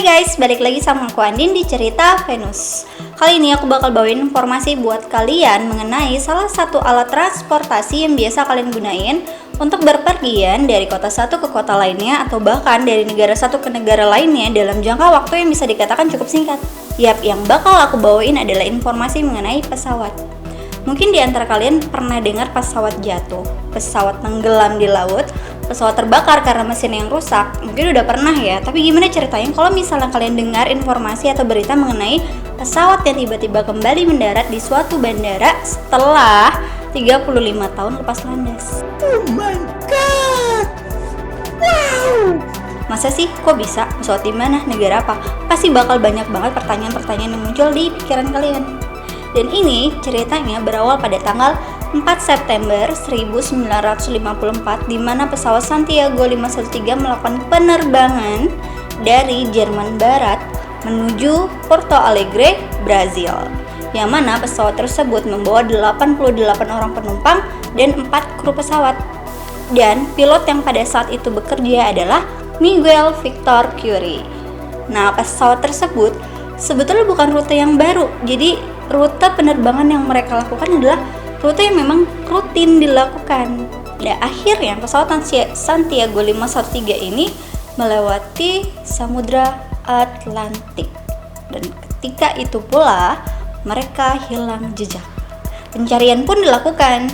Guys, balik lagi sama aku Andin di cerita Venus. Kali ini aku bakal bawain informasi buat kalian mengenai salah satu alat transportasi yang biasa kalian gunain untuk berpergian dari kota satu ke kota lainnya atau bahkan dari negara satu ke negara lainnya dalam jangka waktu yang bisa dikatakan cukup singkat. Yap, yang bakal aku bawain adalah informasi mengenai pesawat. Mungkin di antara kalian pernah dengar pesawat jatuh, pesawat tenggelam di laut, pesawat terbakar karena mesin yang rusak. Mungkin udah pernah ya, tapi gimana ceritanya kalau misalnya kalian dengar informasi atau berita mengenai pesawat yang tiba-tiba kembali mendarat di suatu bandara setelah 35 tahun lepas landas. Oh my god! Wow! Masa sih? Kok bisa? Pesawat di mana? Negara apa? Pasti bakal banyak banget pertanyaan-pertanyaan yang muncul di pikiran kalian. Dan ini ceritanya berawal pada tanggal 4 September 1954 di mana pesawat Santiago 513 melakukan penerbangan dari Jerman Barat menuju Porto Alegre, Brazil. Yang mana pesawat tersebut membawa 88 orang penumpang dan 4 kru pesawat. Dan pilot yang pada saat itu bekerja adalah Miguel Victor Curie. Nah, pesawat tersebut sebetulnya bukan rute yang baru. Jadi rute penerbangan yang mereka lakukan adalah rute yang memang rutin dilakukan. Dan akhirnya pesawat Santiago 513 ini melewati Samudra Atlantik. Dan ketika itu pula mereka hilang jejak. Pencarian pun dilakukan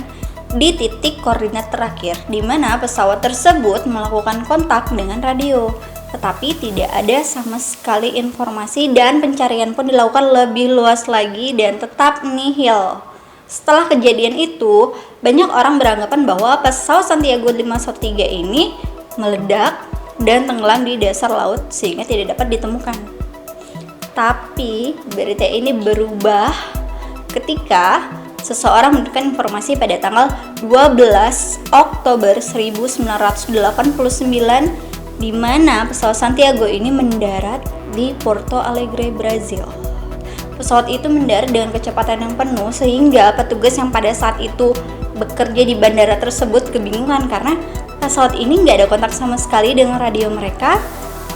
di titik koordinat terakhir di mana pesawat tersebut melakukan kontak dengan radio. Tetapi tidak ada sama sekali informasi dan pencarian pun dilakukan lebih luas lagi dan tetap nihil. Setelah kejadian itu, banyak orang beranggapan bahwa pesawat Santiago 513 ini meledak dan tenggelam di dasar laut sehingga tidak dapat ditemukan. Tapi berita ini berubah ketika seseorang menemukan informasi pada tanggal 12 Oktober 1989 di mana pesawat Santiago ini mendarat di Porto Alegre, Brazil. Pesawat itu mendarat dengan kecepatan yang penuh sehingga petugas yang pada saat itu bekerja di bandara tersebut kebingungan karena pesawat ini nggak ada kontak sama sekali dengan radio mereka.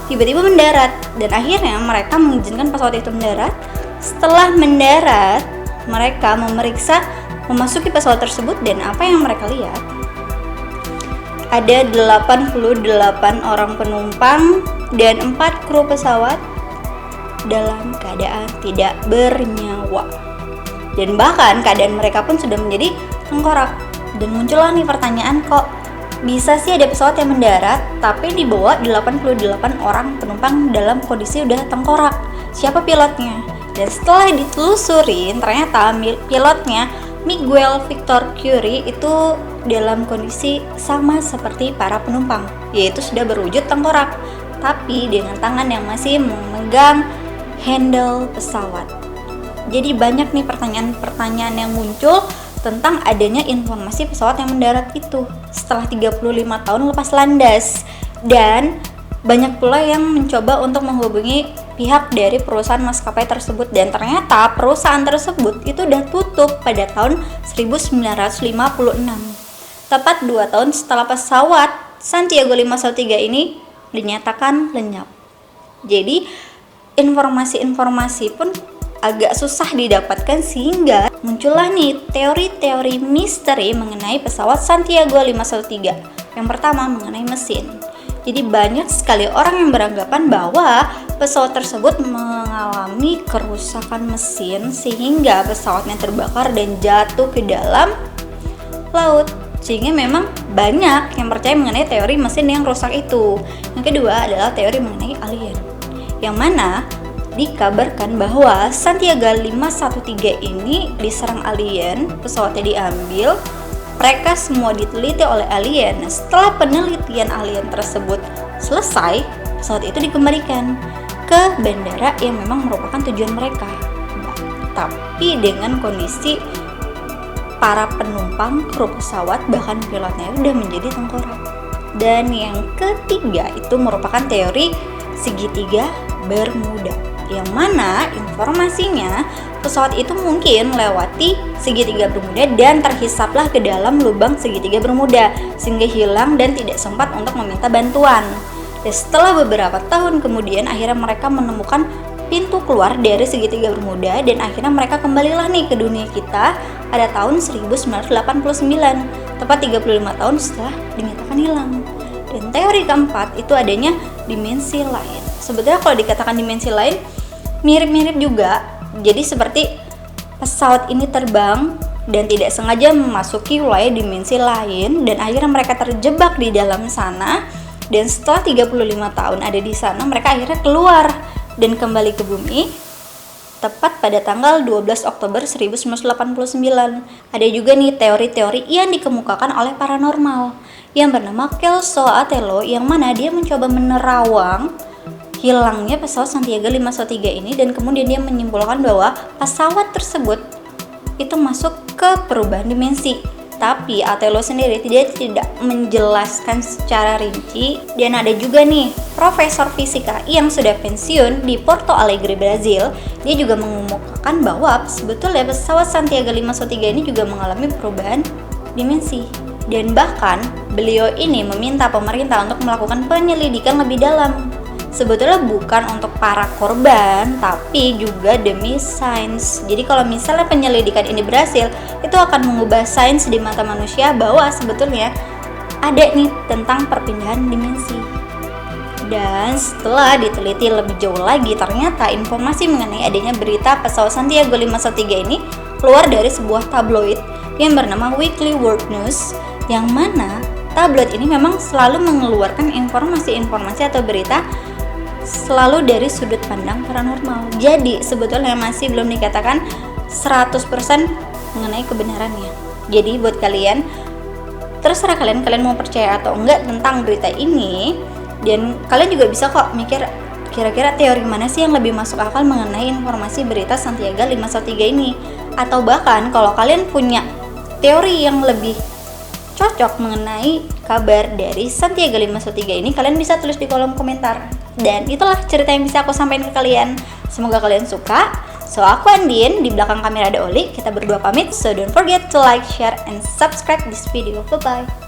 Tiba-tiba mendarat dan akhirnya mereka mengizinkan pesawat itu mendarat. Setelah mendarat, mereka memasuki pesawat tersebut dan apa yang mereka lihat? Ada 88 orang penumpang dan 4 kru pesawat dalam keadaan tidak bernyawa. Dan bahkan keadaan mereka pun sudah menjadi tengkorak. Dan muncullah nih pertanyaan, kok bisa sih ada pesawat yang mendarat tapi dibawa 88 orang penumpang dalam kondisi udah tengkorak? Siapa pilotnya? Dan setelah ditelusurin ternyata pilotnya Miguel Victor Curie itu dalam kondisi sama seperti para penumpang, yaitu sudah berwujud tengkorak, tapi dengan tangan yang masih memegang handle pesawat. Jadi banyak nih pertanyaan-pertanyaan yang muncul tentang adanya informasi pesawat yang mendarat itu setelah 35 tahun lepas landas. Dan banyak pula yang mencoba untuk menghubungi pihak dari perusahaan maskapai tersebut dan ternyata perusahaan tersebut itu udah tutup pada tahun 1956. Tepat 2 tahun setelah pesawat Santiago 513 ini dinyatakan lenyap. Jadi informasi-informasi pun agak susah didapatkan sehingga muncullah nih teori-teori misteri mengenai pesawat Santiago 513. Yang pertama mengenai mesin. Jadi banyak sekali orang yang beranggapan bahwa pesawat tersebut mengalami kerusakan mesin sehingga pesawatnya terbakar dan jatuh ke dalam laut. Sehingga memang banyak yang percaya mengenai teori mesin yang rusak itu. Yang kedua adalah teori mengenai alien, yang mana dikabarkan bahwa Santiago 513 ini diserang alien, pesawatnya diambil, mereka semua diteliti oleh alien. Setelah penelitian alien tersebut selesai, pesawat itu dikembalikan ke bandara yang memang merupakan tujuan mereka. Tapi dengan kondisi para penumpang, kru pesawat, bahkan pilotnya udah menjadi tengkorak. Dan yang ketiga itu merupakan teori segitiga Bermuda, yang mana informasinya pesawat itu mungkin melewati segitiga Bermuda dan terhisaplah ke dalam lubang segitiga Bermuda sehingga hilang dan tidak sempat untuk meminta bantuan. Dan setelah beberapa tahun kemudian akhirnya mereka menemukan pintu keluar dari segitiga Bermuda, dan akhirnya mereka kembalilah nih ke dunia kita pada tahun 1989, tepat 35 tahun setelah dinyatakan hilang. Dan teori keempat itu adanya dimensi lain. Sebetulnya kalau dikatakan dimensi lain mirip-mirip juga. Jadi seperti pesawat ini terbang dan tidak sengaja memasuki wilayah dimensi lain, dan akhirnya mereka terjebak di dalam sana. Dan setelah 35 tahun ada di sana, mereka akhirnya keluar dan kembali ke bumi tepat pada tanggal 12 Oktober 1989. Ada juga nih teori-teori yang dikemukakan oleh paranormal yang bernama Kelso Atello, yang mana dia mencoba menerawang hilangnya pesawat Santiago 513 ini, dan kemudian dia menyimpulkan bahwa pesawat tersebut itu masuk ke perubahan dimensi. Tapi Atello sendiri tidak menjelaskan secara rinci. Dan ada juga nih profesor fisika yang sudah pensiun di Porto Alegre, Brazil. Dia juga mengemukakan bahwa sebetulnya pesawat Santiago 513 ini juga mengalami perubahan dimensi. Dan bahkan beliau ini meminta pemerintah untuk melakukan penyelidikan lebih dalam. Sebetulnya bukan untuk para korban, tapi juga demi sains. Jadi kalau misalnya penyelidikan ini berhasil, itu akan mengubah sains di mata manusia bahwa sebetulnya ada nih tentang perpindahan dimensi. Dan setelah diteliti lebih jauh lagi, ternyata informasi mengenai adanya berita pesawat Santiago 513 ini keluar dari sebuah tabloid yang bernama Weekly World News, yang mana tabloid ini memang selalu mengeluarkan informasi-informasi atau berita selalu dari sudut pandang paranormal. Jadi sebetulnya masih belum dikatakan 100% mengenai kebenarannya. Jadi buat kalian, terserah kalian mau percaya atau enggak tentang berita ini. Dan kalian juga bisa kok mikir kira-kira teori mana sih yang lebih masuk akal mengenai informasi berita Santiago 513 ini. Atau bahkan kalau kalian punya teori yang lebih cocok mengenai kabar dari Santiago 513 ini, kalian bisa tulis di kolom komentar. Dan itulah cerita yang bisa aku sampaikan ke kalian. Semoga kalian suka. So, aku Andin, di belakang kamera ada Oli. Kita berdua pamit. So, don't forget to like, share, and subscribe this video. Bye-bye.